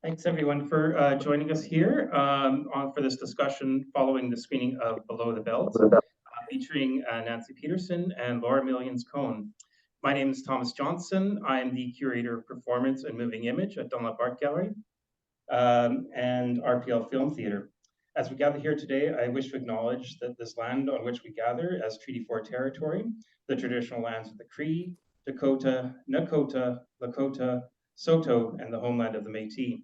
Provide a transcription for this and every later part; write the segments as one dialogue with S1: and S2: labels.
S1: Thanks everyone for joining us here for this discussion following the screening of Below the Belt, featuring Nancy Petersen and Laura Millions-Cohn. My name is Thomas Johnson. I am the Curator of Performance and Moving Image at Dunlop Art Gallery and RPL Film Theatre. As we gather here today, I wish to acknowledge that this land on which we gather as Treaty 4 territory, the traditional lands of the Cree, Dakota, Nakota, Lakota, Saulteaux, and the homeland of the Métis.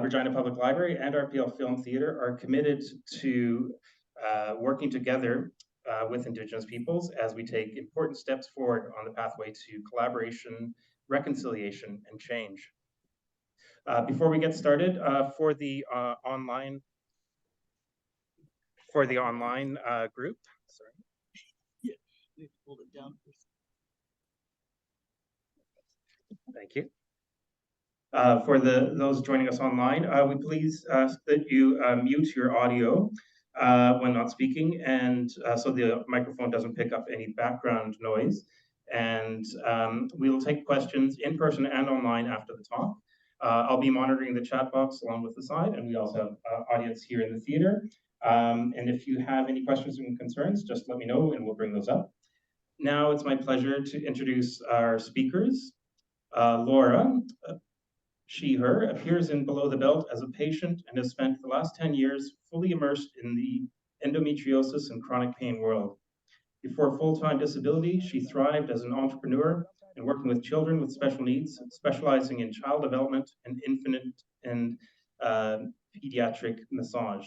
S1: Regina Public Library and RPL Film Theatre are committed to working together with Indigenous peoples as we take important steps forward on the pathway to collaboration, reconciliation, and change. Before we get started, for the online group, sorry.
S2: Yeah, you hold it down first.
S1: Thank you. For those joining us online, we please ask that you mute your audio when not speaking, and so the microphone doesn't pick up any background noise. And we will take questions in person and online after the talk. I'll be monitoring the chat box along with the slide, and we also have audience here in the theater. And if you have any questions and concerns, just let me know and we'll bring those up. Now it's my pleasure to introduce our speakers. Laura, she, her, appears in Below the Belt as a patient and has spent the last 10 years fully immersed in the endometriosis and chronic pain world. Before full-time disability, she thrived as an entrepreneur and working with children with special needs, specializing in child development and infant and pediatric massage.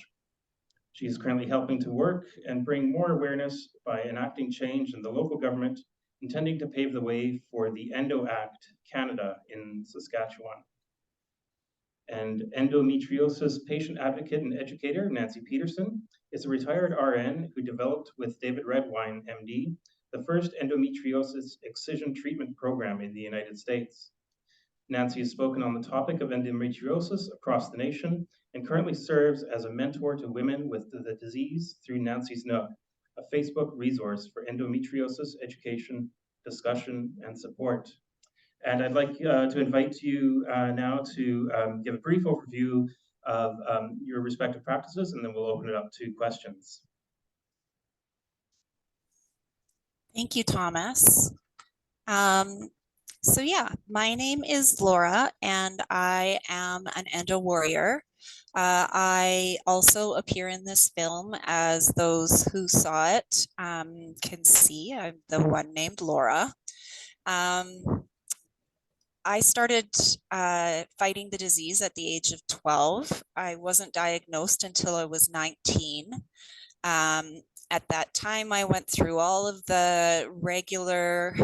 S1: She is currently helping to work and bring more awareness by enacting change in the local government, intending to pave the way for the Endo Act Canada in Saskatchewan. And endometriosis patient advocate and educator, Nancy Petersen, is a retired RN who developed with David Redwine, MD, the first endometriosis excision treatment program in the United States. Nancy has spoken on the topic of endometriosis across the nation and currently serves as a mentor to women with the disease through Nancy's Nook, a Facebook resource for endometriosis education, discussion, and support. And I'd like to invite you now to give a brief overview of your respective practices, and then we'll open it up to questions.
S3: Thank you, Thomas. So yeah, my name is Laura, and I am an endo warrior. I also appear in this film, as those who saw it can see. I'm the one named Laura. I started fighting the disease at the age of 12. I wasn't diagnosed until I was 19. At that time, I went through all of the regular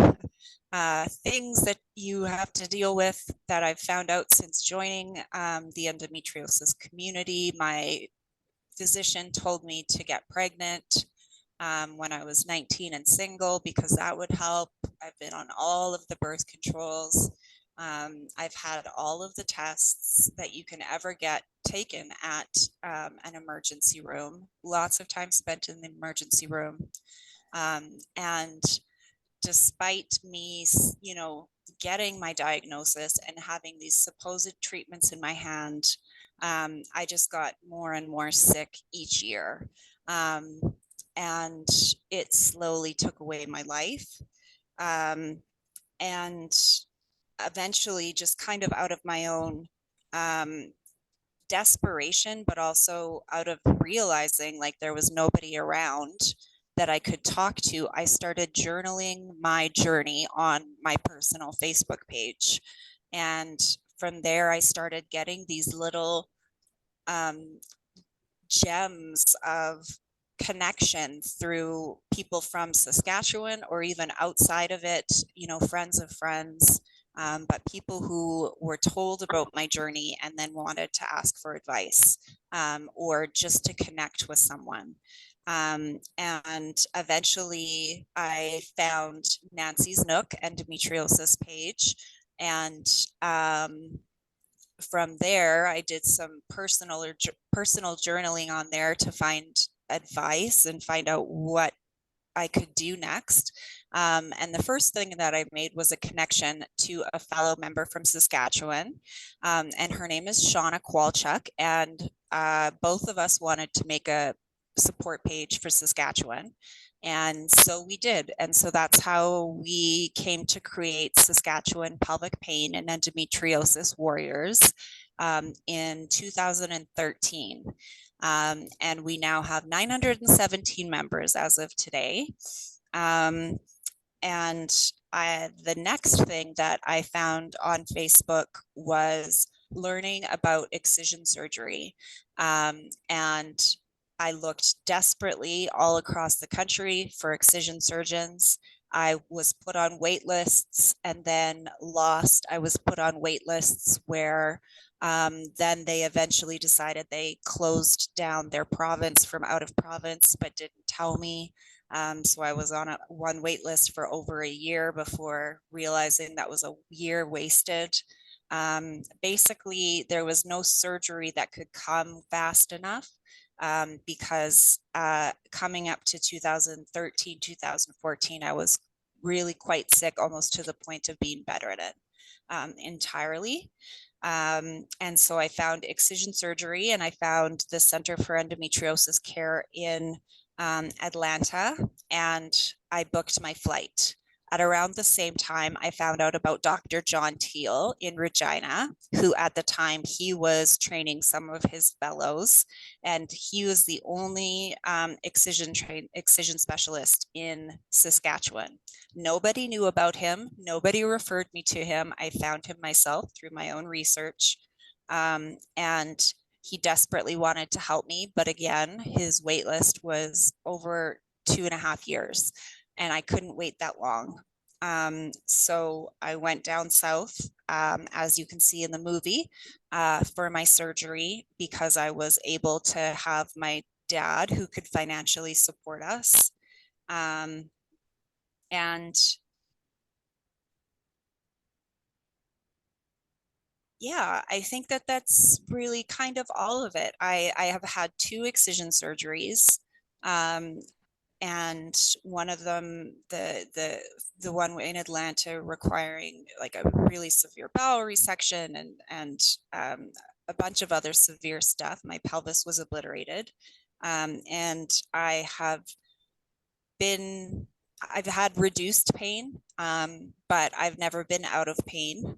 S3: things that you have to deal with that I've found out since joining the endometriosis community. My physician told me to get pregnant when I was 19 and single because that would help. I've been on all of the birth controls. I've had all of the tests that you can ever get taken at an emergency room, lots of time spent in the emergency room. And despite me, getting my diagnosis and having these supposed treatments in my hand, I just got more and more sick each year. And it slowly took away my life. And eventually, just kind of out of my own desperation, but also out of realizing like there was nobody around that I could talk to, I started journaling my journey on my personal Facebook page. And from there, I started getting these little gems of connection through people from Saskatchewan or even outside of it, friends of friends. But people who were told about my journey and then wanted to ask for advice or just to connect with someone. And eventually I found Nancy's Nook endometriosis page. And from there, I did some personal journaling on there to find advice and find out what I could do next. And the first thing that I made was a connection to a fellow member from Saskatchewan, and her name is Shauna Kowalchuk, and both of us wanted to make a support page for Saskatchewan. And so we did. And so that's how we came to create Saskatchewan Pelvic Pain and Endometriosis Warriors in 2013. And we now have 917 members as of today. And the next thing that I found on Facebook was learning about excision surgery. And I looked desperately all across the country for excision surgeons. I was put on wait lists and then lost. I was put on wait lists where then they eventually decided they closed down their province from out of province, but didn't tell me. So I was on one wait list for over a year before realizing that was a year wasted. Basically, there was no surgery that could come fast enough. Because coming up to 2013, 2014, I was really quite sick, almost to the point of being bedridden entirely. And so I found excision surgery, and I found the Center for Endometriosis Care in Atlanta, and I booked my flight. At around the same time, I found out about Dr. John Teal in Regina, who at the time he was training some of his fellows, and he was the only excision specialist in Saskatchewan. Nobody knew about him. Nobody referred me to him. I found him myself through my own research. And he desperately wanted to help me, but again, his wait list was over 2.5 years. And I couldn't wait that long. So I went down south, as you can see in the movie, for my surgery, because I was able to have my dad who could financially support us. And yeah, I think that that's really kind of all of it. I have had 2 excision surgeries. And one of them, the one in Atlanta, requiring like a really severe bowel resection and a bunch of other severe stuff. My pelvis was obliterated, and I've had reduced pain, but I've never been out of pain.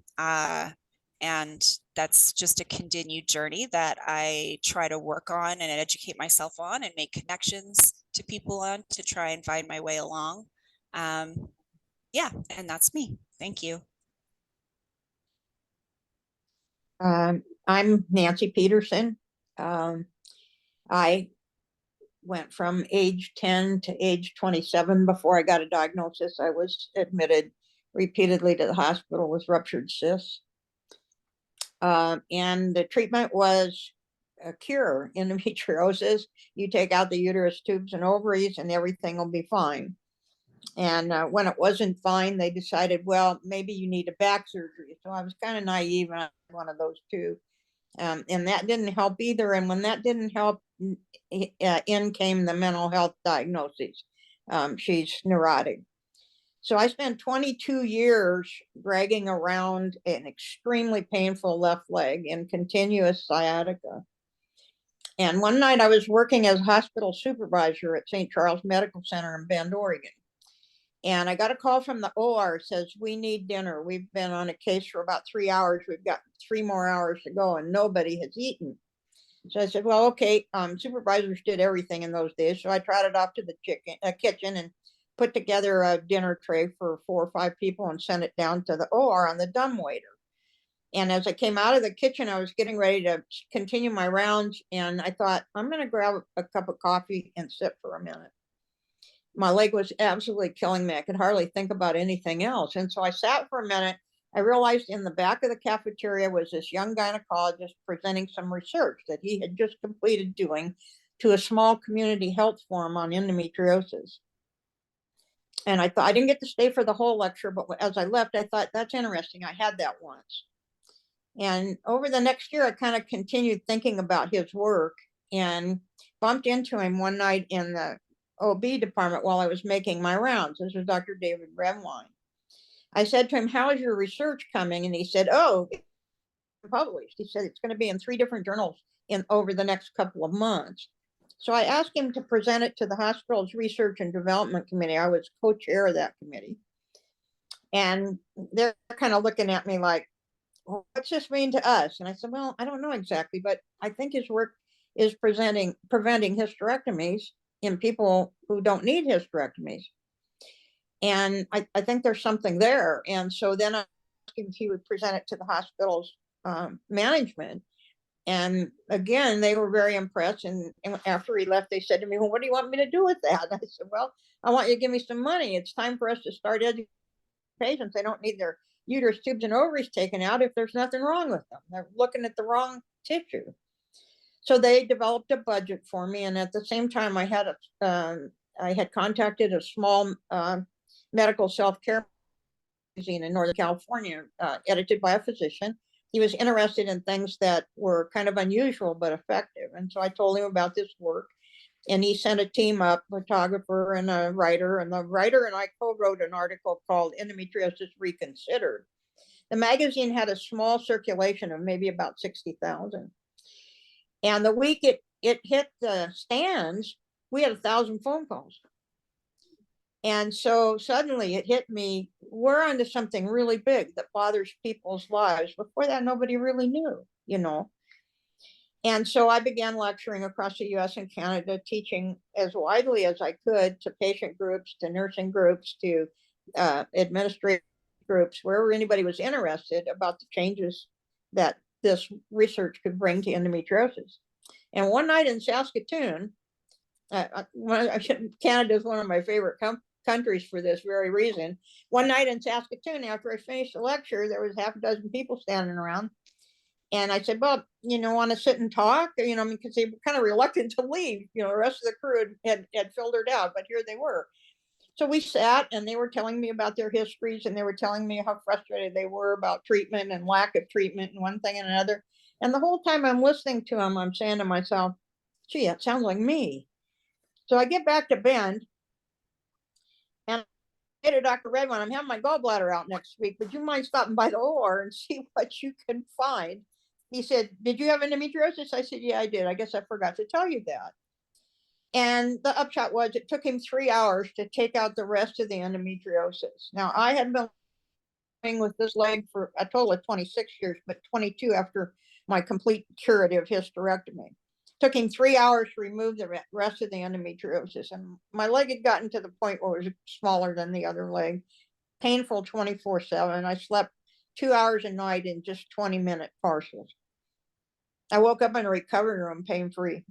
S3: And that's just a continued journey that I try to work on and educate myself on and make connections to people on to try and find my way along. Yeah, and that's me. Thank you.
S4: I'm Nancy Petersen. I went from age 10 to age 27 before I got a diagnosis. I was admitted repeatedly to the hospital with ruptured cysts. And the treatment was a cure. Endometriosis, you take out the uterus, tubes, and ovaries, and everything will be fine. And when it wasn't fine, they decided, well, maybe you need a back surgery. So I was kind of naive, and I had one of those too. And that didn't help either. And when that didn't help, in came the mental health diagnosis. She's neurotic. So I spent 22 years dragging around an extremely painful left leg in continuous sciatica. And one night I was working as hospital supervisor at St. Charles Medical Center in Bend, Oregon. And I got a call from the OR, says, we need dinner. We've been on a case for about 3 hours. We've got 3 more hours to go and nobody has eaten. So I said, well, okay, supervisors did everything in those days. So I trotted off to the kitchen and put together a dinner tray for 4 or 5 people and sent it down to the OR on the dumbwaiter. And as I came out of the kitchen, I was getting ready to continue my rounds. And I thought, I'm going to grab a cup of coffee and sit for a minute. My leg was absolutely killing me. I could hardly think about anything else. And so I sat for a minute. I realized in the back of the cafeteria was this young gynecologist presenting some research that he had just completed doing to a small community health forum on endometriosis. And I thought, I didn't get to stay for the whole lecture, but as I left, I thought, that's interesting. I had that once. And over the next year, I kind of continued thinking about his work and bumped into him one night in the OB department while I was making my rounds. This was Dr. David Redwine. I said to him, "How is your research coming?" And he said, "Oh, it's published." He said, "It's going to be in 3 different journals over the next couple of months." So I asked him to present it to the hospital's research and development committee. I was co-chair of that committee. And they're kind of looking at me like, well, what's this mean to us? And I said, well, I don't know exactly, but I think his work is preventing hysterectomies in people who don't need hysterectomies. And I think there's something there. And so then I asked him if he would present it to the hospital's management. And again, they were very impressed. And after he left, they said to me, well, what do you want me to do with that? And I said, well, I want you to give me some money. It's time for us to start educating patients. They don't need their uterus, tubes, and ovaries taken out if there's nothing wrong with them. They're looking at the wrong tissue. So they developed a budget for me. And at the same time, I had contacted a small medical self-care magazine in Northern California, edited by a physician. He was interested in things that were kind of unusual but effective. And so I told him about this work. And he sent a team up, photographer and a writer. And the writer and I co-wrote an article called Endometriosis Reconsidered. The magazine had a small circulation of maybe about 60,000. And the week it hit the stands, we had 1,000 phone calls. And so suddenly it hit me, we're onto something really big that bothers people's lives. Before that, nobody really knew, you know. And so I began lecturing across the US and Canada, teaching as widely as I could to patient groups, to nursing groups, to administrative groups, wherever anybody was interested about the changes that this research could bring to endometriosis. And one night in Saskatoon, Canada is one of my favorite countries for this very reason. One night in Saskatoon, after I finished the lecture, there was 6 people standing around. And I said, well, you know, want to sit and talk? You know, because they were kind of reluctant to leave. You know, the rest of the crew had filtered out, but here they were. So we sat and they were telling me about their histories and they were telling me how frustrated they were about treatment and lack of treatment and one thing and another. And the whole time I'm listening to them, I'm saying to myself, gee, that sounds like me. So I get back to Bend and I say to Dr. Redwine, I'm having my gallbladder out next week. Would you mind stopping by the OR and see what you can find? He said, did you have endometriosis? I said, yeah, I did. I guess I forgot to tell you that. And the upshot was it took him 3 hours to take out the rest of the endometriosis. Now, I had been living with this leg for a total of 26 years, but 22 after my complete curative hysterectomy. It took him 3 hours to remove the rest of the endometriosis. And my leg had gotten to the point where it was smaller than the other leg, painful 24/7. I slept 2 hours a night in just 20-minute parcels. I woke up in a recovery room pain-free.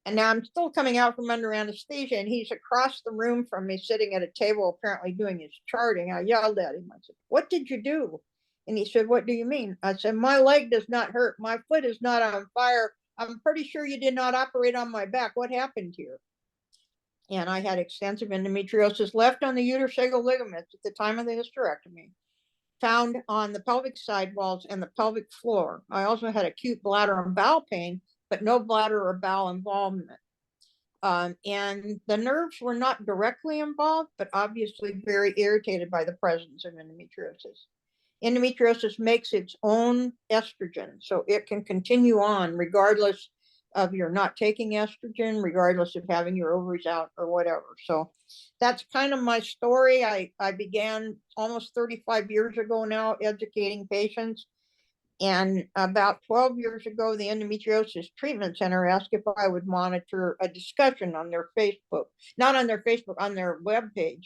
S4: And now I'm still coming out from under anesthesia, and he's across the room from me sitting at a table, apparently doing his charting. I yelled at him. I said, what did you do? And he said, what do you mean? I said, my leg does not hurt. My foot is not on fire. I'm pretty sure you did not operate on my back. What happened here? And I had extensive endometriosis left on the uterosacral ligaments at the time of the hysterectomy, found on the pelvic sidewalls and the pelvic floor. I also had acute bladder and bowel pain, but no bladder or bowel involvement. And the nerves were not directly involved, but obviously very irritated by the presence of endometriosis. Endometriosis makes its own estrogen, so it can continue on regardless of your not taking estrogen, regardless of having your ovaries out or whatever. So that's kind of my story. I began almost 35 years ago now educating patients. And about 12 years ago, the Endometriosis Treatment Center asked if I would monitor a discussion on their Facebook, not on their Facebook, on their webpage.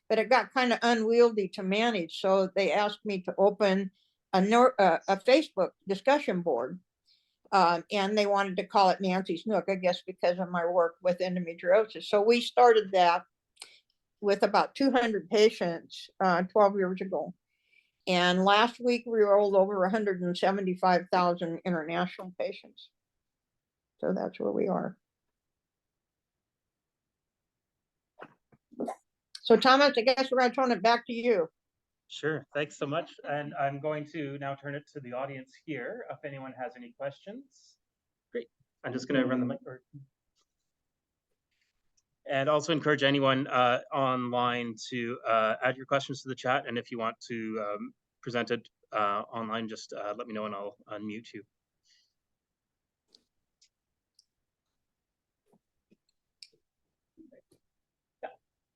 S4: But it got kind of unwieldy to manage. So they asked me to open a Facebook discussion board. And they wanted to call it Nancy's Nook, I guess, because of my work with endometriosis. So we started that with about 200 patients 12 years ago. And last week we rolled over 175,000 international patients. So that's where we are. So Thomas, I guess we're going to turn it back to you.
S1: Sure, thanks so much. And I'm going to now turn it to the audience here. If anyone has any questions. Great. I'm just going to run the mic. And also encourage anyone online to add your questions to the chat. And if you want to present it online, just let me know and I'll unmute you.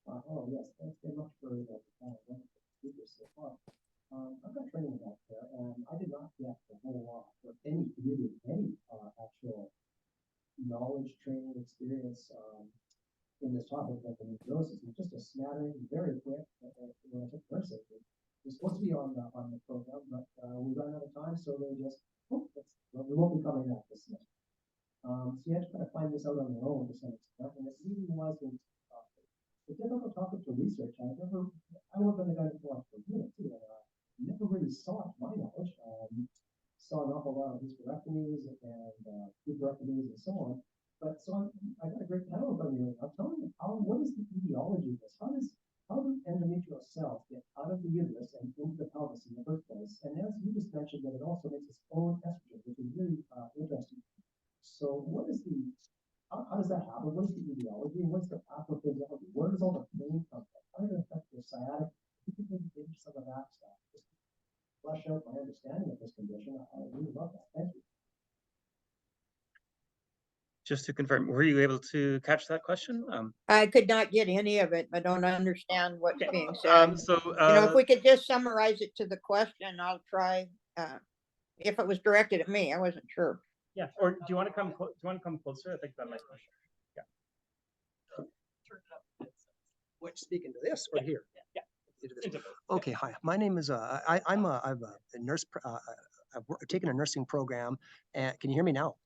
S5: Oh, yes, thanks very much for the speakers so far. I've got training back there, and I did not get a whole lot or any actual knowledge, training, experience in this topic of endometriosis. It's just a smattering, very quick. When I took nursing, it was supposed to be on the program, but we ran out of time, so they just we won't be coming back this semester. So you have to kind of find this out on your own to some extent, and it really wasn't. It's difficult topic to research. I worked on the gynecological unit too, and never really saw, to my knowledge, saw an awful lot of hysterectomies and hysterectomies and so on. But so I got a great panel from you. I'm telling you, what is the etiology of this? How do endometrial cells get out of the uterus and into the pelvis in the first place? And as you just mentioned, that it also makes its own estrogen, which is really interesting. So what is the how does that happen? What is the etiology? What's the pathophysiology? Where does all the pain come from? How does it affect your sciatic? If you can get into some of that stuff, just flesh out my understanding of this condition. I really love that. Thank you.
S1: Just to confirm, were you able to catch that question?
S4: I could not get any of it. I don't understand what's being said.
S1: So,
S4: if we could just summarize it to the question, I'll try. If it was directed at me, I wasn't sure.
S1: yeah. Or do you want to come? Do you want to come closer? I think that might. Yeah.
S5: Which speaking to this or here?
S1: Yeah.
S5: Okay, hi. My name is I'm a nurse. I've taken a nursing program, and can you hear me now?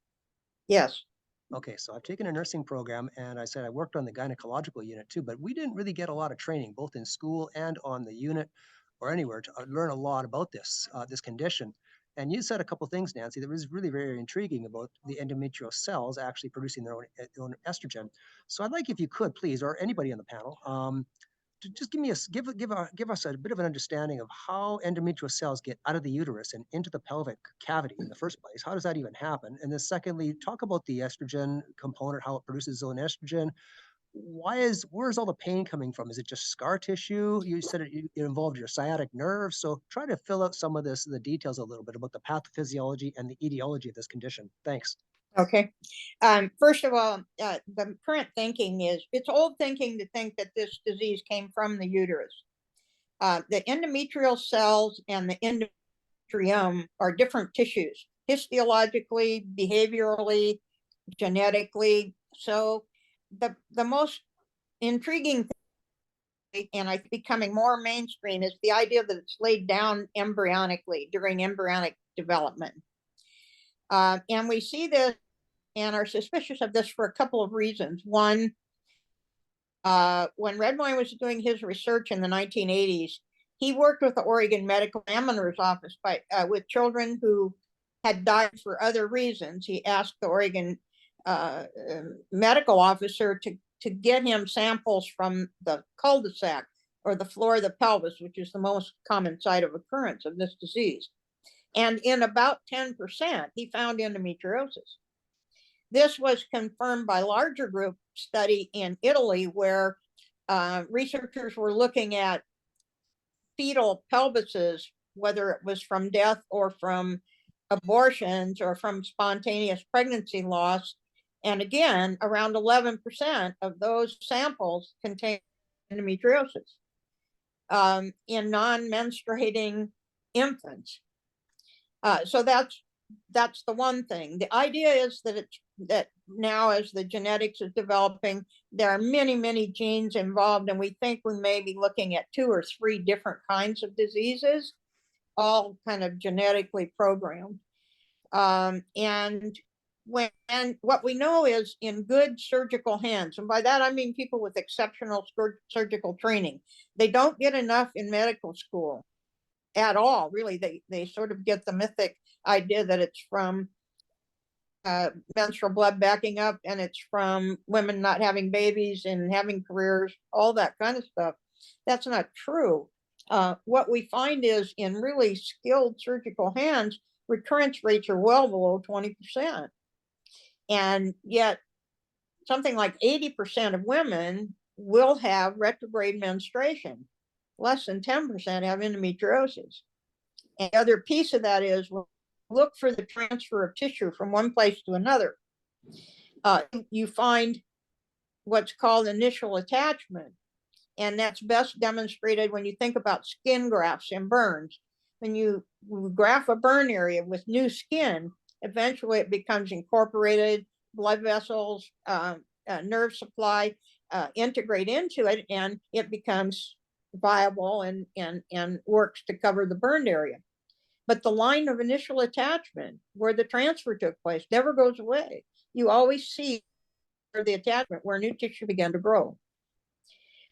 S4: Yes.
S5: Okay, so I've taken a nursing program, and I said I worked on the gynecological unit too, but we didn't really get a lot of training, both in school and on the unit or anywhere, to learn a lot about this this condition. And you said a couple things, Nancy, that was really very intriguing about the endometrial cells actually producing their own estrogen. So I'd like, if you could, please, or anybody on the panel, to just give us a bit of an understanding of how endometrial cells get out of the uterus and into the pelvic cavity in the first place. How does that even happen? And then secondly, talk about the estrogen component, how it produces its own estrogen. Where's all the pain coming from? Is it just scar tissue? You said it involved your sciatic nerve. So try to fill out some of the details a little bit about the pathophysiology and the etiology of this condition. Thanks.
S4: Okay. First of all, the current thinking is, it's old thinking to think that this disease came from the uterus. The endometrial cells and the endometrium are different tissues, histologically, behaviorally, genetically. So the most intriguing thing, and I think becoming more mainstream, is the idea that it's laid down embryonically during embryonic development. And we see this and are suspicious of this for a couple of reasons. One, when Redwine was doing his research in the 1980s, he worked with the Oregon Medical Examiner's Office with children who had died for other reasons. He asked the Oregon medical officer to get him samples from the cul-de-sac or the floor of the pelvis, which is the most common site of occurrence of this disease. And in about 10%, he found endometriosis. This was confirmed by a larger group study in Italy, where researchers were looking at fetal pelvises, whether it was from death or from abortions or from spontaneous pregnancy loss. And again, around 11% of those samples contained endometriosis in non-menstruating infants. So that's the one thing. The idea is that now, as the genetics is developing, there are many, many genes involved, and we think we may be looking at 2 or 3 different kinds of diseases, all kind of genetically programmed. And what we know is, in good surgical hands, and by that I mean people with exceptional surgical training, they don't get enough in medical school at all, really. They sort of get the mythic idea that it's from menstrual blood backing up, and it's from women not having babies and having careers, all that kind of stuff. That's not true. What we find is, in really skilled surgical hands, recurrence rates are well below 20%. And yet something like 80% of women will have retrograde menstruation. Less than 10% have endometriosis. And the other piece of that is look for the transfer of tissue from one place to another. You find what's called initial attachment. And that's best demonstrated when you think about skin grafts and burns. When you graft a burn area with new skin, eventually it becomes incorporated, blood vessels, nerve supply integrate into it, and it becomes viable and works to cover the burned area. But the line of initial attachment where the transfer took place never goes away. You always see the attachment where new tissue began to grow.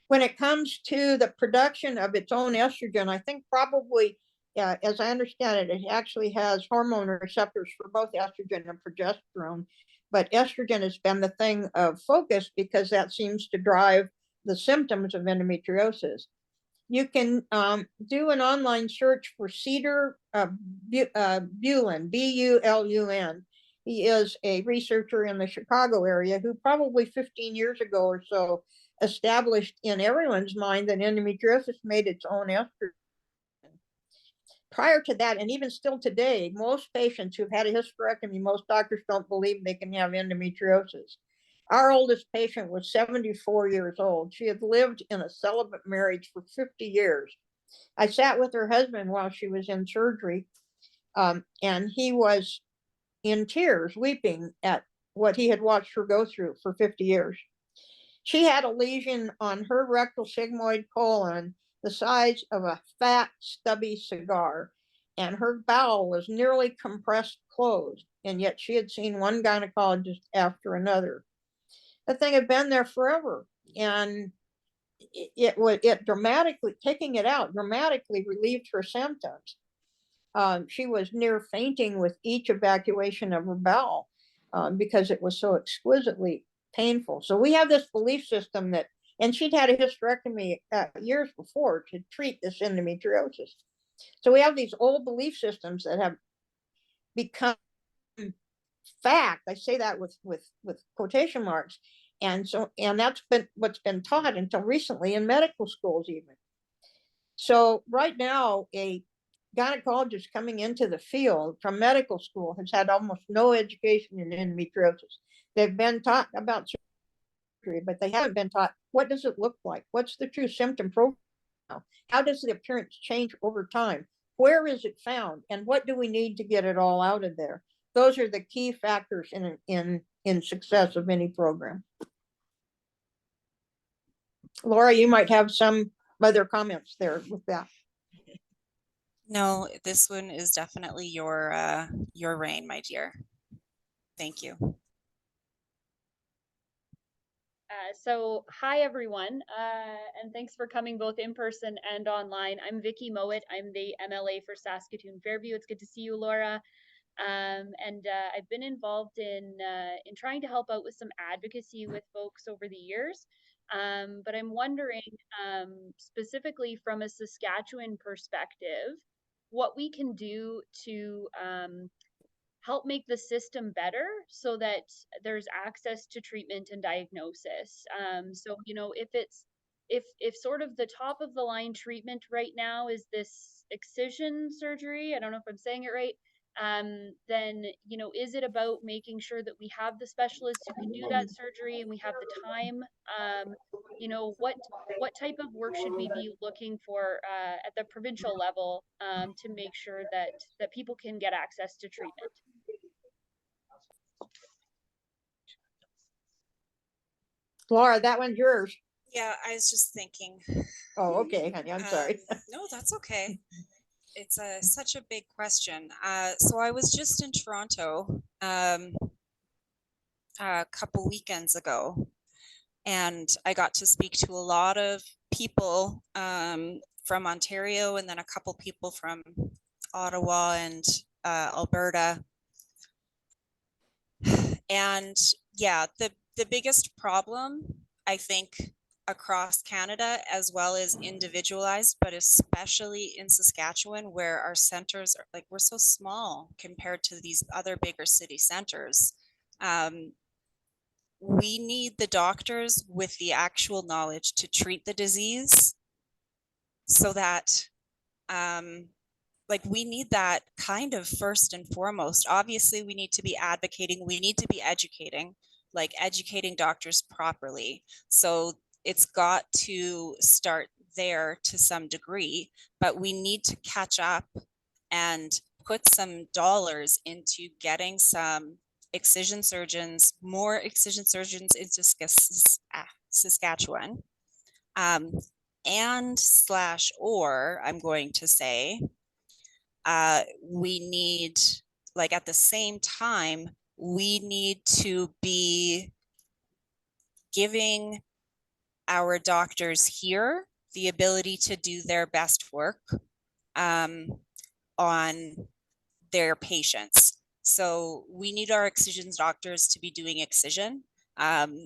S4: When it comes to the production of its own estrogen, I think probably, as I understand it, it actually has hormone receptors for both estrogen and progesterone. But estrogen has been the thing of focus because that seems to drive the symptoms of endometriosis. You can do an online search for Cedar Bulun, B-U-L-U-N. He is a researcher in the Chicago area who probably 15 years ago or so established in everyone's mind that endometriosis made its own estrogen. Prior to that, and even still today, most patients who've had a hysterectomy, most doctors don't believe they can have endometriosis. Our oldest patient was 74 years old. She had lived in a celibate marriage for 50 years. I sat with her husband while she was in surgery, and he was in tears, weeping at what he had watched her go through for 50 years. She had a lesion on her rectal sigmoid colon the size of a fat, stubby cigar, and her bowel was nearly compressed closed, and yet she had seen one gynecologist after another. The thing had been there forever, and it dramatically, taking it out, dramatically relieved her symptoms. She was near fainting with each evacuation of her bowel because it was so exquisitely painful. So we have this belief system that, and she'd had a hysterectomy years before to treat this endometriosis. So we have these old belief systems that have become fact. I say that with quotation marks. And that's been what's been taught until recently in medical schools even. So right now, a gynecologist coming into the field from medical school has had almost no education in endometriosis. They've been taught about surgery, but they haven't been taught what does it look like? What's the true symptom profile? How does the appearance change over time? Where is it found? And what do we need to get it all out of there? Those are the key factors in success of any program. Laura, you might have some other comments there with that.
S3: No, this one is definitely your reign, my dear. Thank you.
S6: So hi everyone, and thanks for coming both in person and online. I'm Vicky Mowat. I'm the MLA for Saskatoon Fairview. It's good to see you, Laura. I've been involved in trying to help out with some advocacy with folks over the years. But I'm wondering, specifically from a Saskatchewan perspective, what we can do to help make the system better so that there's access to treatment and diagnosis. So, you know, if sort of the top of the line treatment right now is this excision surgery, I don't know if I'm saying it right, then, you know, is it about making sure that we have the specialists who can do that surgery and we have the time? You know, what type of work should we be looking for at the provincial level to make sure that people can get access to treatment?
S4: Laura, that one's yours.
S3: Yeah, I was just thinking.
S4: Oh, okay, honey, I'm sorry.
S3: No, that's okay. It's such a big question. So I was just in Toronto a couple weekends ago, and I got to speak to a lot of people from Ontario, and then a couple people from Ottawa and Alberta. And yeah, the biggest problem, I think, across Canada as well as individualized, but especially in Saskatchewan, where our centers are like, we're so small compared to these other bigger city centers. we need the doctors with the actual knowledge to treat the disease so that like we need that kind of first and foremost. Obviously, we need to be advocating, we need to be educating, like educating doctors properly. So it's got to start there to some degree, but we need to catch up and put some dollars into getting some excision surgeons, more excision surgeons into Saskatchewan. And slash, or I'm going to say, we need, like at the same time, we need to be giving our doctors here the ability to do their best work on their patients. So we need our excision doctors to be doing excision.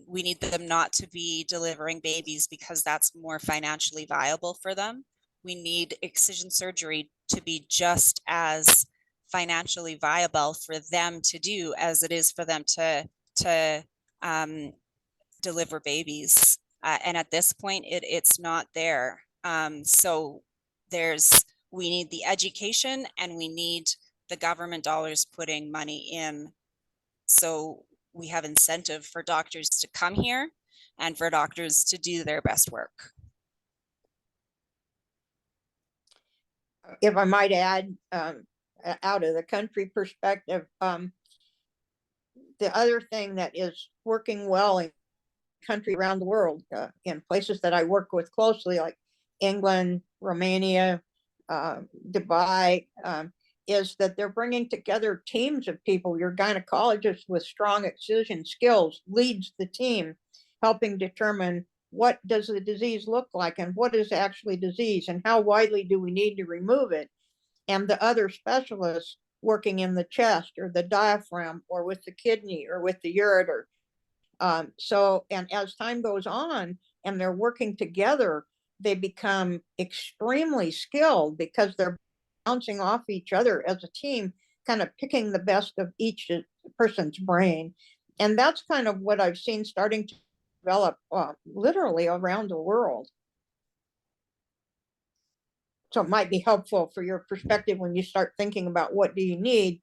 S3: We need them not to be delivering babies because that's more financially viable for them. We need excision surgery to be just as financially viable for them to do as it is for them to deliver babies. And at this point, it's not there. So we need the education and we need the government dollars putting money in. So we have incentive for doctors to come here and for doctors to do their best work.
S4: If I might add, out of the country perspective, the other thing that is working well in country around the world, in places that I work with closely, like England, Romania, Dubai, is that they're bringing together teams of people. Your gynecologist with strong excision skills leads the team, helping determine what does the disease look like and what is actually disease and how widely do we need to remove it. And the other specialists working in the chest or the diaphragm or with the kidney or with the ureter. So, and as time goes on and they're working together, they become extremely skilled because they're bouncing off each other as a team, kind of picking the best of each person's brain. And that's kind of what I've seen starting to develop literally around the world. So it might be helpful for your perspective when you start thinking about what do you need.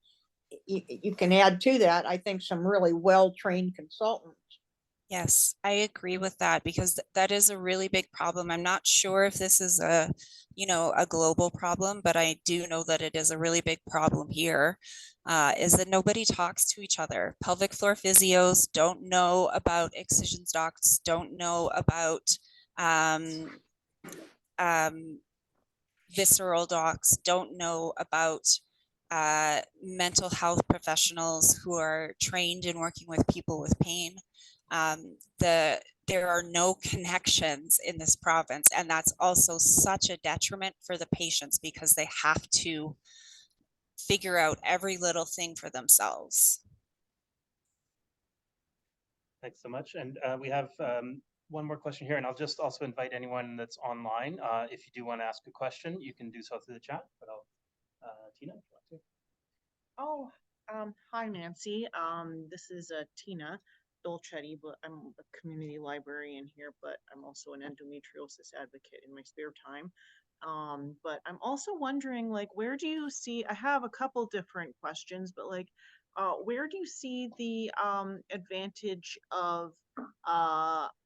S4: You can add to that, I think, some really well-trained consultants.
S3: Yes, I agree with that because that is a really big problem. I'm not sure if this is a global problem, but I do know that it is a really big problem here, is that nobody talks to each other. Pelvic floor physios don't know about excision docs, don't know about visceral docs, don't know about mental health professionals who are trained in working with people with pain. There are no connections in this province, and that's also such a detriment for the patients because they have to figure out every little thing for themselves.
S1: Thanks so much. And we have one more question here, and I'll just also invite anyone that's online. If you do want to ask a question, you can do so through the chat. But Tina, if you want to.
S2: Hi, Nancy. This is Tina Dolcetti, but I'm a community librarian here, but I'm also an endometriosis advocate in my spare time. But I'm also wondering, like, where do you see, I have a couple different questions, but like, where do you see the advantage of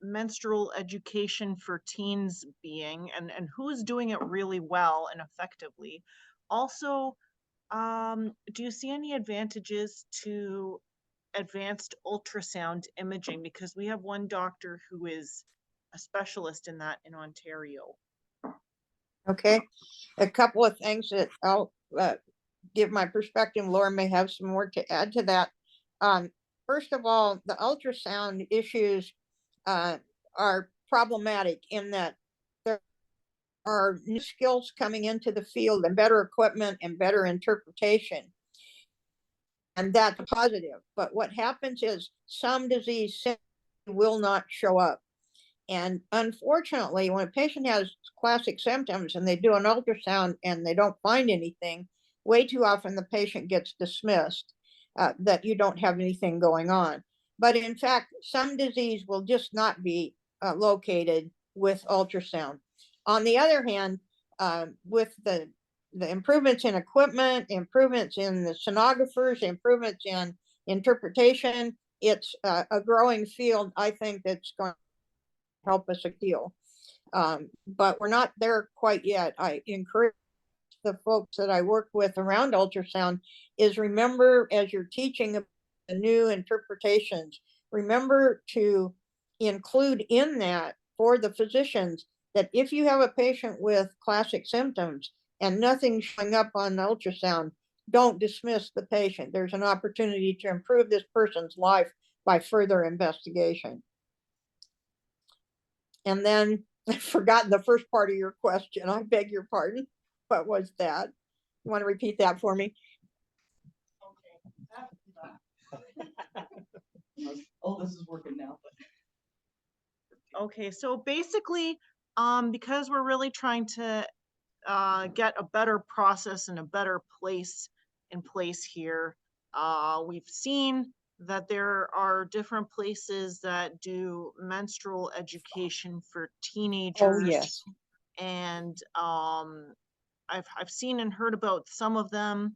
S2: menstrual education for teens being, and who's doing it really well and effectively? Also, do you see any advantages to advanced ultrasound imaging? Because we have one doctor who is a specialist in that in Ontario.
S4: Okay, a couple of things that I'll give my perspective. Laura may have some more to add to that. First of all, the ultrasound issues are problematic in that there are new skills coming into the field and better equipment and better interpretation. And that's positive. But what happens is some disease will not show up. And unfortunately, when a patient has classic symptoms and they do an ultrasound and they don't find anything, way too often the patient gets dismissed, that you don't have anything going on. But in fact, some disease will just not be located with ultrasound. On the other hand, with the improvements in equipment, improvements in the sonographers, improvements in interpretation, it's a growing field, I think, that's going to help us a deal. But we're not there quite yet. I encourage the folks that I work with around ultrasound is remember, as you're teaching the new interpretations, remember to include in that for the physicians that if you have a patient with classic symptoms and nothing showing up on the ultrasound, don't dismiss the patient. There's an opportunity to improve this person's life by further investigation. And then I've forgotten the first part of your question. I beg your pardon. What was that? You want to repeat that for me?
S7: Oh, this is working now.
S2: Okay, so basically, because we're really trying to get a better process and a better place in place here, we've seen that there are different places that do menstrual education for teenagers.
S4: Oh, yes.
S2: And I've seen and heard about some of them.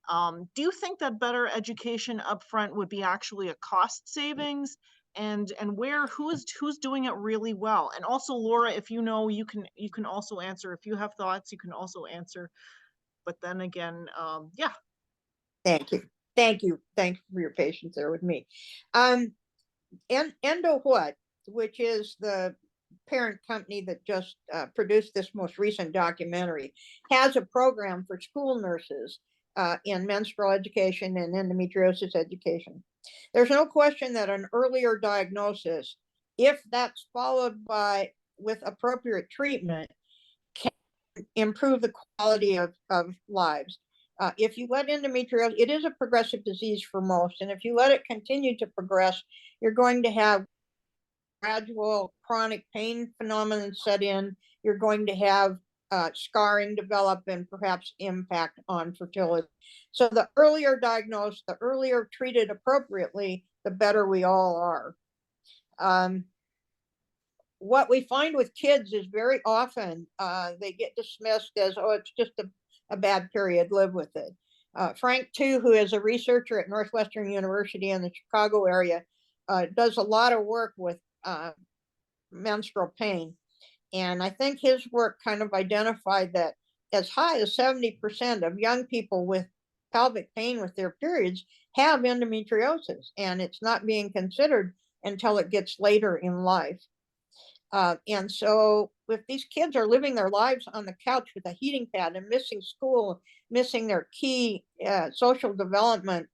S2: Do you think that better education upfront would be actually a cost savings? And who's doing it really well? And also, Laura, if you know, you can also answer. If you have thoughts, you can also answer. But then again, yeah.
S4: Thank you. Thank you. Thanks for your patience there with me. Endo what, which is the parent company that just produced this most recent documentary, has a program for school nurses in menstrual education and endometriosis education. There's no question that an earlier diagnosis, if that's followed by with appropriate treatment, can improve the quality of lives. If you let endometriosis, it is a progressive disease for most, and if you let it continue to progress, you're going to have gradual chronic pain phenomenon set in. You're going to have scarring develop and perhaps impact on fertility. So the earlier diagnosed, the earlier treated appropriately, the better we all are. What we find with kids is very often they get dismissed as, oh, it's just a bad period, live with it. Frank, too, who is a researcher at Northwestern University in the Chicago area, does a lot of work with menstrual pain. And I think his work kind of identified that as high as 70% of young people with pelvic pain with their periods have endometriosis, and it's not being considered until it gets later in life. And so if these kids are living their lives on the couch with a heating pad and missing school, missing their key social development,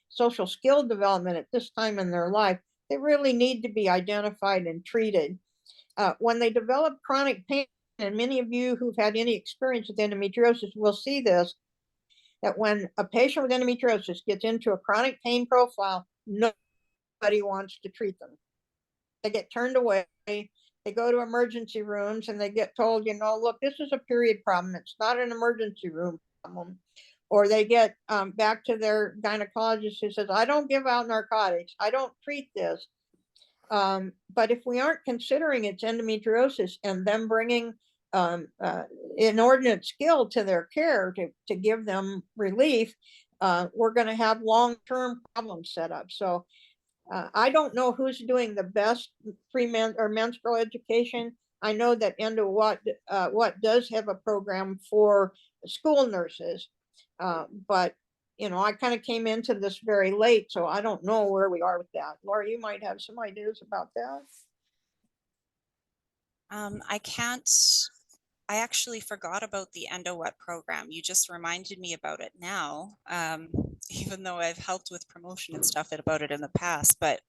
S4: social skill development at this time in their life, they really need to be identified and treated. When they develop chronic pain, and many of you who've had any experience with endometriosis will see this, that when a patient with endometriosis gets into a chronic pain profile, nobody wants to treat them. They get turned away. They go to emergency rooms and they get told, you know, look, this is a period problem. It's not an emergency room problem. Or they get back to their gynecologist who says, I don't give out narcotics. I don't treat this. But if we aren't considering it's endometriosis and them bringing inordinate skill to their care to give them relief, we're going to have long-term problems set up. So I don't know who's doing the best menstrual education. I know that Endo what does have a program for school nurses, but you know, I kind of came into this very late, so I don't know where we are with that. Laura, you might have some ideas about that.
S3: I actually forgot about the EndoWet program. You just reminded me about it now, even though I've helped with promotion and stuff about it in the past. But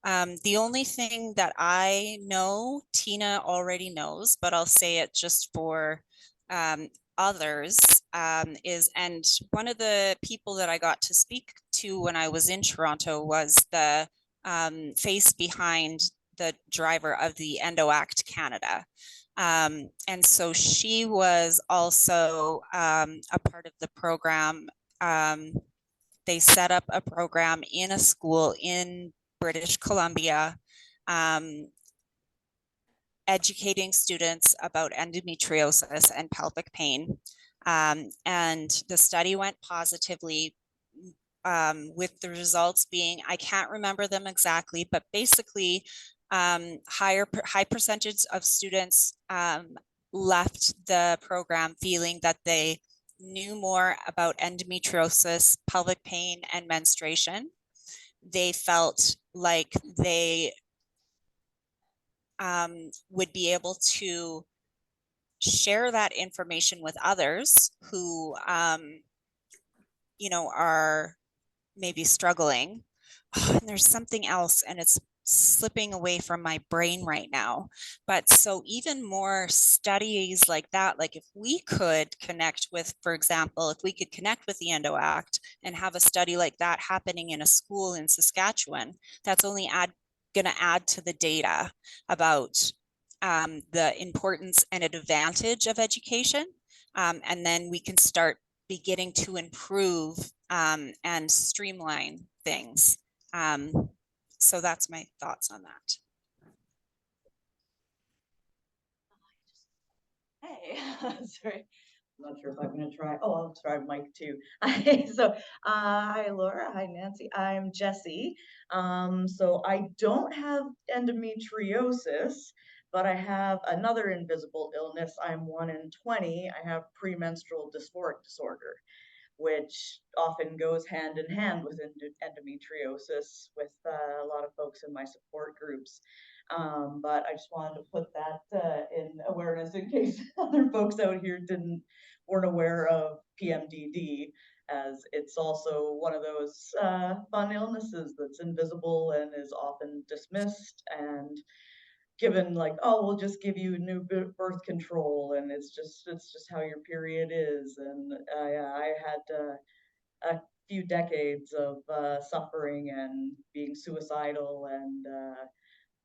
S3: the only thing that I know, Tina already knows, but I'll say it just for others, is, and one of the people that I got to speak to when I was in Toronto was the face behind the driver of the EndoAct Canada. And so she was also a part of the program. They set up a program in a school in British Columbia, educating students about endometriosis and pelvic pain. And the study went positively, with the results being, I can't remember them exactly, but basically high percentage of students left the program feeling that they knew more about endometriosis, pelvic pain, and menstruation. They felt like they would be able to share that information with others who, you know, are maybe struggling. Oh, and there's something else, and it's slipping away from my brain right now. But so even more studies like that, like if we could connect with, for example, if we could connect with the Endo Act and have a study like that happening in a school in Saskatchewan, that's only going to add to the data about the importance and advantage of education. And then we can start beginning to improve and streamline things. So that's my thoughts on that.
S7: Hey, sorry. I'm not sure if I'm going to try. Oh, I'll try mic too. So, hi Laura, hi Nancy. I'm Jessie. So I don't have endometriosis, but I have another invisible illness. I'm 1 in 20. I have premenstrual dysphoric disorder, which often goes hand in hand with endometriosis with a lot of folks in my support groups. But I just wanted to put that in awareness in case other folks out here weren't aware of PMDD, as it's also one of those fun illnesses that's invisible and is often dismissed and given like, oh, we'll just give you new birth control, and it's just how your period is. And yeah, I had a few decades of suffering and being suicidal, and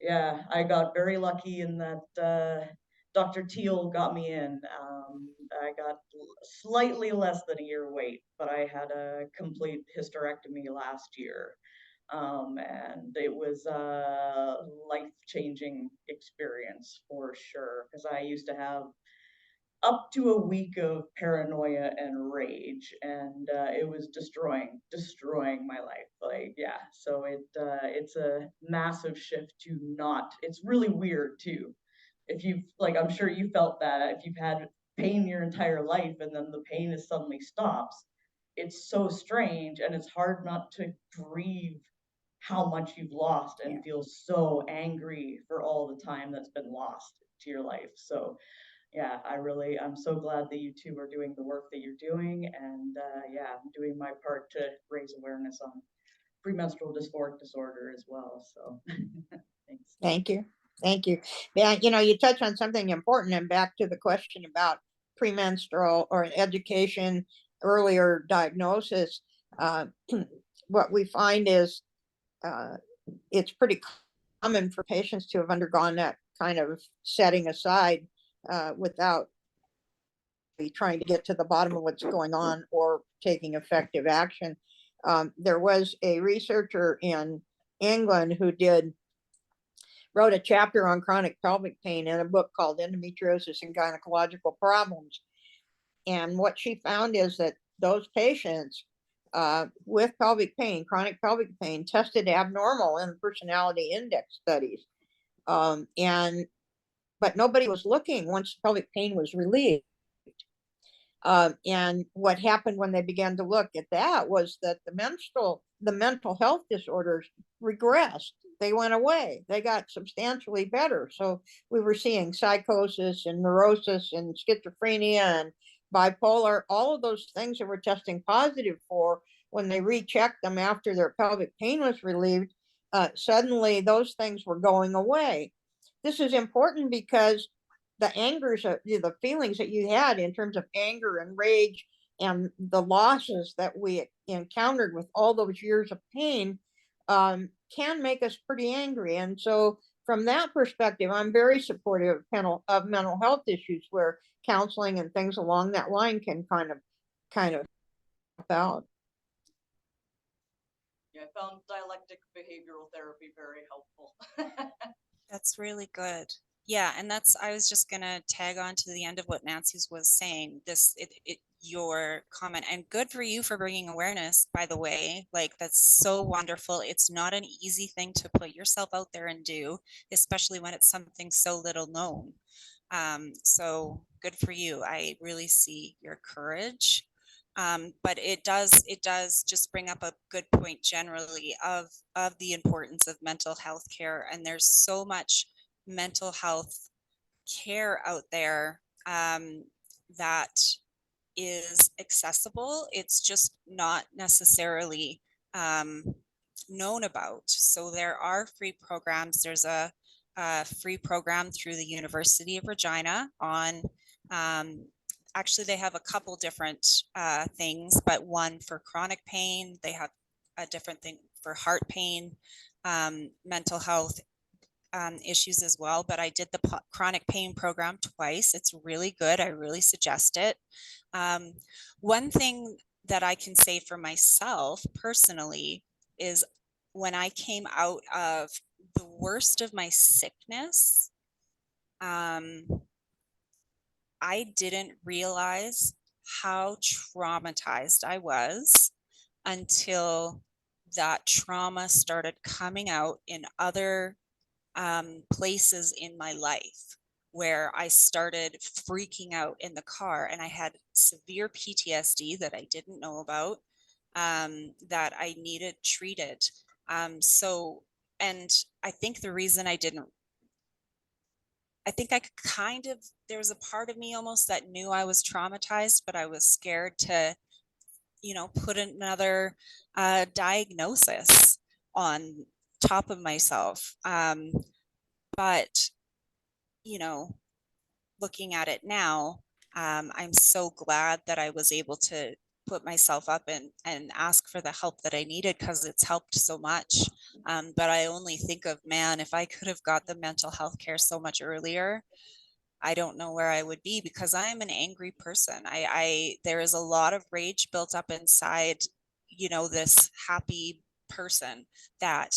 S7: yeah, I got very lucky in that Dr. Teal got me in. I got slightly less than a year wait, but I had a complete hysterectomy last year. And it was a life-changing experience for sure, because I used to have up to a week of paranoia and rage, and it was destroying my life. Like, yeah, so it's a massive shift to not. It's really weird too. If you've, like, I'm sure you felt that if you've had pain your entire life and then the pain is suddenly stops, it's so strange, and it's hard not to grieve how much you've lost and feel so angry for all the time that's been lost to your life. So yeah, I'm so glad that you two are doing the work that you're doing, and yeah, I'm doing my part to raise awareness on premenstrual dysphoric disorder as well. So thanks.
S4: Thank you. Thank you. Yeah, you know, you touch on something important, and back to the question about premenstrual or education, earlier diagnosis. What we find is it's pretty common for patients to have undergone that kind of setting aside without trying to get to the bottom of what's going on or taking effective action. There was a researcher in England who wrote a chapter on chronic pelvic pain in a book called Endometriosis and Gynecological Problems. And what she found is that those patients with pelvic pain, chronic pelvic pain, tested abnormal in personality index studies. But nobody was looking once pelvic pain was relieved. And what happened when they began to look at that was that the mental health disorders regressed. They went away. They got substantially better. So we were seeing psychosis and neurosis and schizophrenia and bipolar, all of those things that we're testing positive for. When they rechecked them after their pelvic pain was relieved, suddenly those things were going away. This is important because the angers, the feelings that you had in terms of anger and rage and the losses that we encountered with all those years of pain can make us pretty angry. And so from that perspective, I'm very supportive of mental health issues where counseling and things along that line can kind of help out.
S7: Yeah, I found dialectic behavioral therapy very helpful.
S3: That's really good. Yeah, and that's, I was just gonna tag on to the end of what Nancy's was saying, your comment, and good for you for bringing awareness, by the way, like that's so wonderful. It's not an easy thing to put yourself out there and do, especially when it's something so little known. So good for you. I really see your courage. But it does just bring up a good point generally of the importance of mental health care. And there's so much mental health care out there that is accessible. It's just not necessarily known about. So there are free programs. There's a free program through the University of Regina on, actually they have a couple different things, but one for chronic pain. They have a different thing for heart pain, mental health issues as well, but I did the chronic pain program twice. It's really good. I really suggest it. One thing that I can say for myself personally is when I came out of the worst of my sickness, I didn't realize how traumatized I was until that trauma started coming out in other places in my life where I started freaking out in the car, and I had severe PTSD that I didn't know about, that I needed treated. And I think the reason I didn't, I think I kind of, there was a part of me almost that knew I was traumatized, but I was scared to, put another diagnosis on top of myself. But looking at it now, I'm so glad that I was able to put myself up and ask for the help that I needed, because it's helped so much. But I only think of, man, if I could have got the mental health care so much earlier, I don't know where I would be, because I'm an angry person. There is a lot of rage built up inside, this happy person that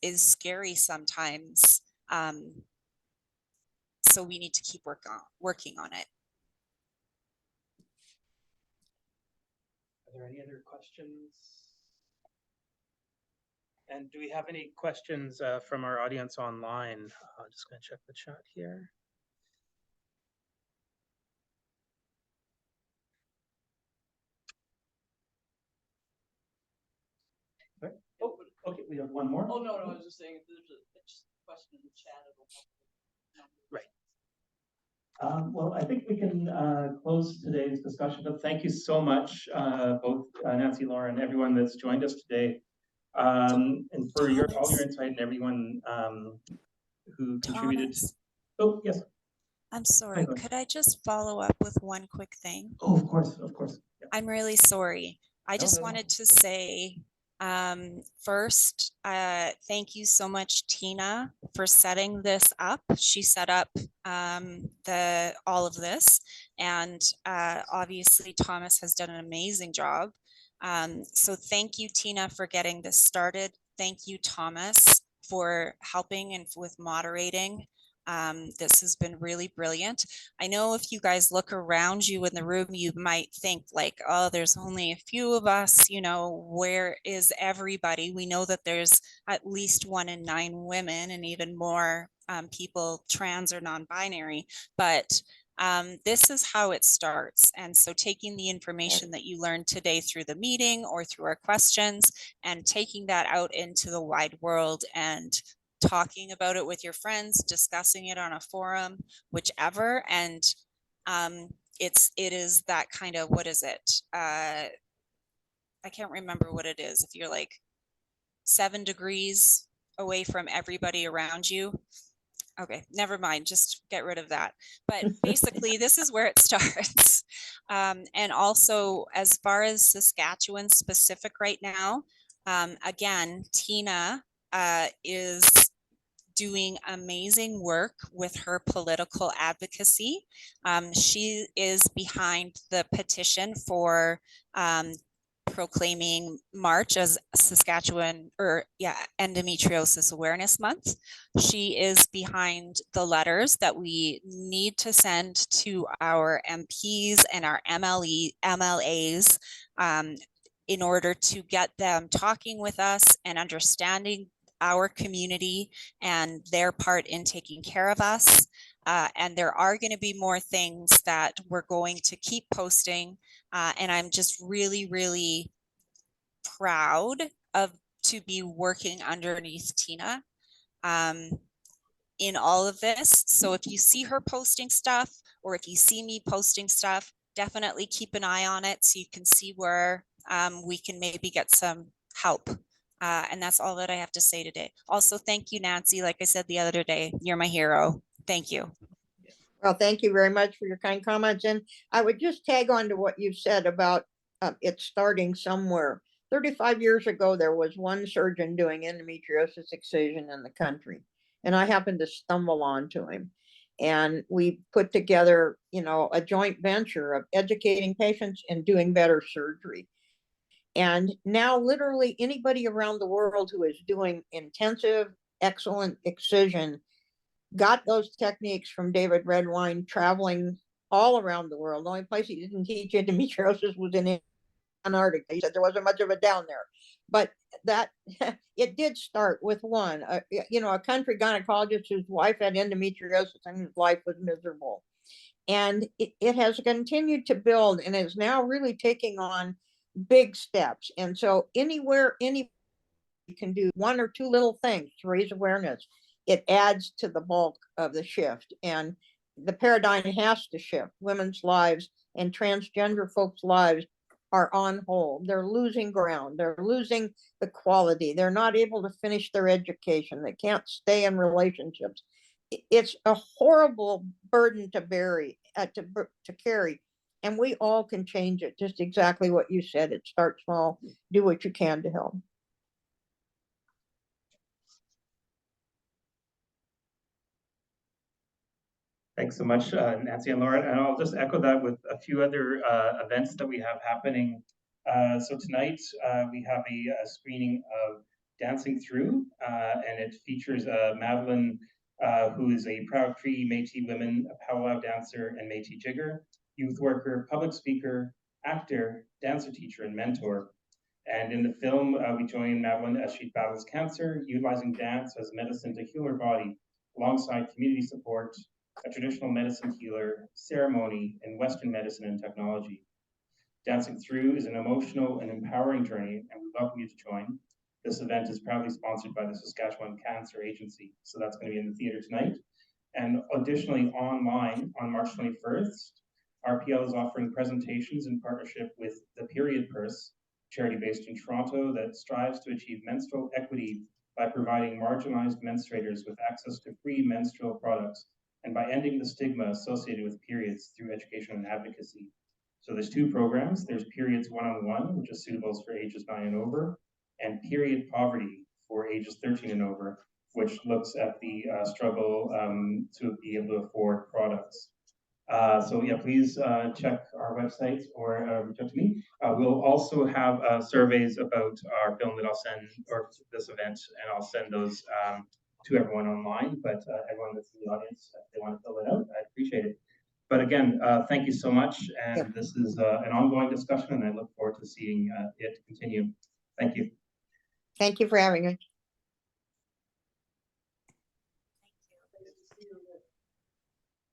S3: is scary sometimes. So we need to keep working on it.
S1: Are there any other questions? And do we have any questions from our audience online? I'm just going to check the chat here. Sorry? Oh, okay, we have one more.
S7: Oh, no, I was just saying if there's a question in the chat, it'll help.
S1: Right. Well, I think we can close today's discussion, but thank you so much, both Nancy, Laura, and everyone that's joined us today, and for all your insight, and everyone who contributed.
S3: Thomas,
S1: Oh, yes.
S3: I'm sorry. Could I just follow up with one quick thing?
S1: Oh, of course, of course. Yeah.
S3: I'm really sorry. I just wanted to say, first, thank you so much, Tina, for setting this up. She set up all of this, and obviously Thomas has done an amazing job. So thank you, Tina, for getting this started. Thank you, Thomas, for helping and with moderating. This has been really brilliant. I know if you guys look around you in the room, you might think like, oh, there's only a few of us, where is everybody? We know that there's at least 1 in 9 women, and even more people trans or non-binary, but this is how it starts. And so taking the information that you learned today through the meeting or through our questions and taking that out into the wide world and talking about it with your friends, discussing it on a forum, whichever. And it is that kind of, what is it? I can't remember what it is. If you're like 7 degrees away from everybody around you. Okay, never mind, just get rid of that. But basically, this is where it starts. And also, as far as Saskatchewan specific right now, again, Tina is doing amazing work with her political advocacy. She is behind the petition for proclaiming March as Saskatchewan Endometriosis Awareness Month. She is behind the letters that we need to send to our MPs and our MLAs in order to get them talking with us and understanding our community and their part in taking care of us. And there are going to be more things that we're going to keep posting. And I'm just really, really proud to be working underneath Tina in all of this. So if you see her posting stuff, or if you see me posting stuff, definitely keep an eye on it so you can see where we can maybe get some help. And that's all that I have to say today. Also, thank you, Nancy. Like I said the other day, you're my hero. Thank you.
S4: Well, thank you very much for your kind comments. And I would just tag on to what you said about it starting somewhere. 35 years ago, there was one surgeon doing endometriosis excision in the country, and I happened to stumble onto him. And we put together, a joint venture of educating patients and doing better surgery. And now literally anybody around the world who is doing intensive, excellent excision got those techniques from David Redwine, traveling all around the world. The only place he didn't teach endometriosis was in Antarctica. He said there wasn't much of it down there. But that it did start with one, a country gynecologist whose wife had endometriosis and whose life was miserable. And it has continued to build and is now really taking on big steps. And so anywhere any can do one or two little things to raise awareness, it adds to the bulk of the shift. And the paradigm has to shift. Women's lives and transgender folks' lives are on hold. They're losing ground. They're losing the quality. They're not able to finish their education. They can't stay in relationships. It's a horrible burden to carry. And we all can change it. Just exactly what you said. It starts small. Do what you can to help.
S1: Thanks so much, Nancy and Laura. And I'll just echo that with a few other events that we have happening. So tonight we have a screening of Dancing Through, and it features Madeline, who is a proud Cree Métis woman, a powwow dancer and Métis jigger, youth worker, public speaker, actor, dancer teacher, and mentor. And in the film, we join Madeline as she battles cancer, utilizing dance as medicine to heal her body, alongside community support, a traditional medicine healer, ceremony, and Western medicine and technology. Dancing Through is an emotional and empowering journey, and we welcome you to join. This event is proudly sponsored by the Saskatchewan Cancer Agency, so that's going to be in the theater tonight. And additionally, online on March 21st, RPL is offering presentations in partnership with the Period Purse, charity based in Toronto that strives to achieve menstrual equity by providing marginalized menstruators with access to free menstrual products and by ending the stigma associated with periods through education and advocacy. So there's two programs. There's Periods 1-on-1, which is suitable for ages 9 and over, and Period Poverty for ages 13 and over, which looks at the struggle to be able to afford products. So yeah, please check our website or reach out to me. We'll also have surveys about our film that I'll send, or this event, and I'll send those to everyone online, but everyone that's in the audience, if they want to fill it out, I'd appreciate it. But again, thank you so much. And this is an ongoing discussion, and I look forward to seeing it continue. Thank you.
S4: Thank you for having us.